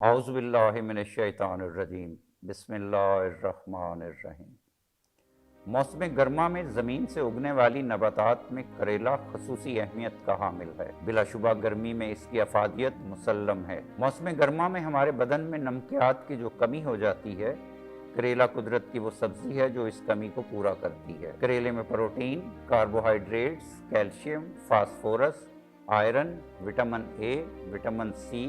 اعوذ باللہ من الشیطان الرجیم بسم اللہ الرحمن الرحیم۔ موسم گرما میں زمین سے اگنے والی نباتات میں کریلا خصوصی اہمیت کا حامل ہے۔ بلا شبہ گرمی میں اس کی افادیت مسلم ہے۔ موسم گرما میں ہمارے بدن میں نمکیات کی جو کمی ہو جاتی ہے، کریلا قدرت کی وہ سبزی ہے جو اس کمی کو پورا کرتی ہے۔ کریلے میں protein, carbohydrates, calcium, phosphorus, iron, vitamin A, vitamin C,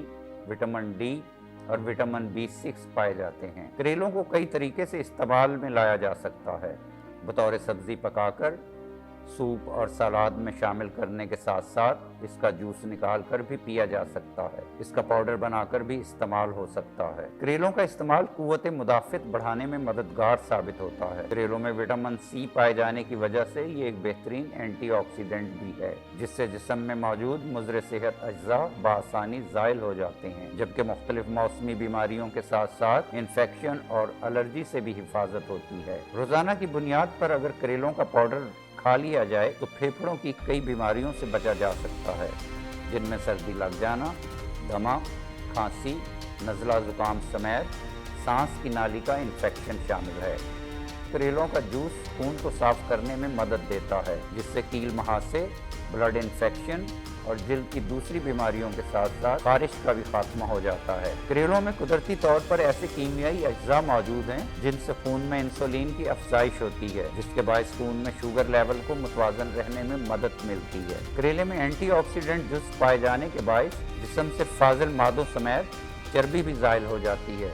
vitamin D اور وٹامن B6 پائے جاتے ہیں۔ کریلوں کو کئی طریقے سے استعمال میں لایا جا سکتا ہے، بطور سبزی پکا کر، سوپ اور سلاد میں شامل کرنے کے ساتھ ساتھ اس کا جوس نکال کر بھی پیا جا سکتا ہے۔ اس کا پاؤڈر بنا کر بھی استعمال ہو سکتا ہے۔ کریلوں کا استعمال قوت مدافعت بڑھانے میں مددگار ثابت ہوتا ہے۔ کریلوں میں وٹامن سی پائے جانے کی وجہ سے یہ ایک بہترین اینٹی آکسیڈنٹ بھی ہے، جس سے جسم میں موجود مضر صحت اجزاء بآسانی زائل ہو جاتے ہیں، جبکہ مختلف موسمی بیماریوں کے ساتھ ساتھ انفیکشن اور الرجی سے بھی حفاظت ہوتی ہے۔ روزانہ کی بنیاد پر اگر کریلوں کا پاؤڈر کھا لیا جائے تو پھیپھڑوں کی کئی بیماریوں سے بچا جا سکتا ہے، جن میں سردی لگ جانا، دمہ، کھانسی، نزلہ زکام سمیت سانس کی نالی کا انفیکشن شامل ہے۔ کریلوں کا جوس خون کو صاف کرنے میں مدد دیتا ہے، جس سے کیل مہاسے، بلڈ انفیکشن اور جلد کی دوسری بیماریوں کے ساتھ ساتھ خارش کا بھی خاتمہ ہو جاتا ہے۔ کریلوں میں قدرتی طور پر ایسے کیمیائی اجزاء موجود ہیں جن سے خون میں انسولین کی افزائش ہوتی ہے، جس کے باعث خون میں شوگر لیول کو متوازن رہنے میں مدد ملتی ہے۔ کریلے میں اینٹی آکسیڈنٹ جزو پائے جانے کے باعث جسم سے فاضل مادوں سمیت چربی بھی زائل ہو جاتی ہے۔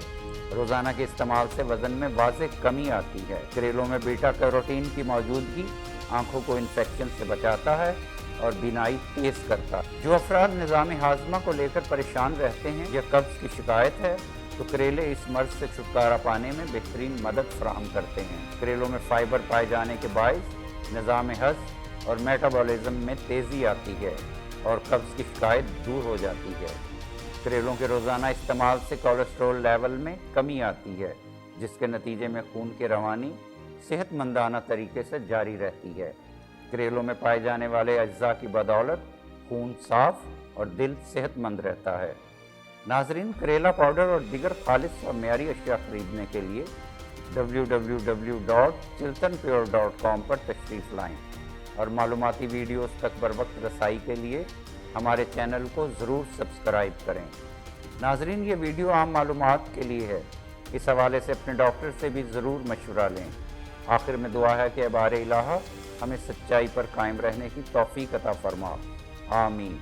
روزانہ کے استعمال سے وزن میں واضح کمی آتی ہے۔ کریلوں میں بیٹا کیروٹین کی موجودگی آنکھوں کو انفیکشن سے بچاتا ہے اور بینائی تیز کرتا ہے۔ جو افراد نظام ہاضمہ کو لے کر پریشان رہتے ہیں یا قبض کی شکایت ہے تو کریلے اس مرض سے چھٹکارا پانے میں بہترین مدد فراہم کرتے ہیں۔ کریلوں میں فائبر پائے جانے کے باعث نظام ہضم اور میٹابولزم میں تیزی آتی ہے اور قبض کی شکایت دور ہو جاتی ہے۔ کریلوں کے روزانہ استعمال سے کولیسٹرول لیول میں کمی آتی ہے، جس کے نتیجے میں خون کی روانی صحت مندانہ طریقے سے جاری رہتی ہے۔ کریلوں میں پائے جانے والے اجزاء کی بدولت خون صاف اور دل صحت مند رہتا ہے۔ ناظرین، کریلا پاؤڈر اور دیگر خالص اور معیاری اشیاء خریدنے کے لیے www.chiltanpure.com پر تشریف لائیں اور معلوماتی ویڈیوز تک بروقت رسائی کے لیے ہمارے چینل کو ضرور سبسکرائب کریں۔ ناظرین، یہ ویڈیو عام معلومات کے لیے ہے، اس حوالے سے اپنے ڈاکٹر سے بھی ضرور مشورہ لیں۔ آخر میں دعا ہے کہ بار الہ ہمیں سچائی پر قائم رہنے کی توفیق عطا فرما، آمین۔